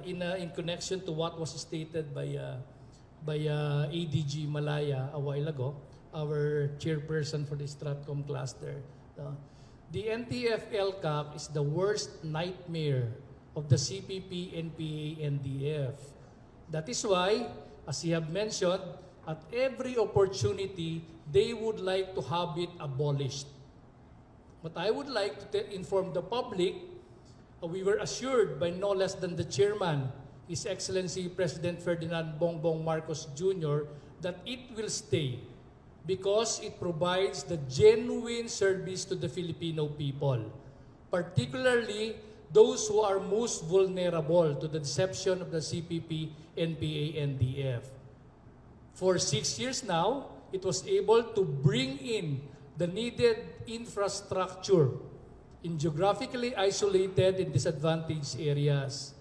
in connection to what was stated by ADG Malaya a while ago, our chairperson for the Stratcom cluster. The NTF-ELCAC is the worst nightmare of the CPP, NPA, NDF. That is why, as you have mentioned, at every opportunity, they would like to have it abolished. But I would like to inform the public, we were assured by no less than the chairman, His Excellency President Ferdinand Bongbong Marcos Jr., that it will stay because it provides the genuine service to the Filipino people, particularly those who are most vulnerable to the deception of the CPP, NPA, NDF. For 6 years now, it was able to bring in the needed infrastructure in geographically isolated and disadvantaged areas.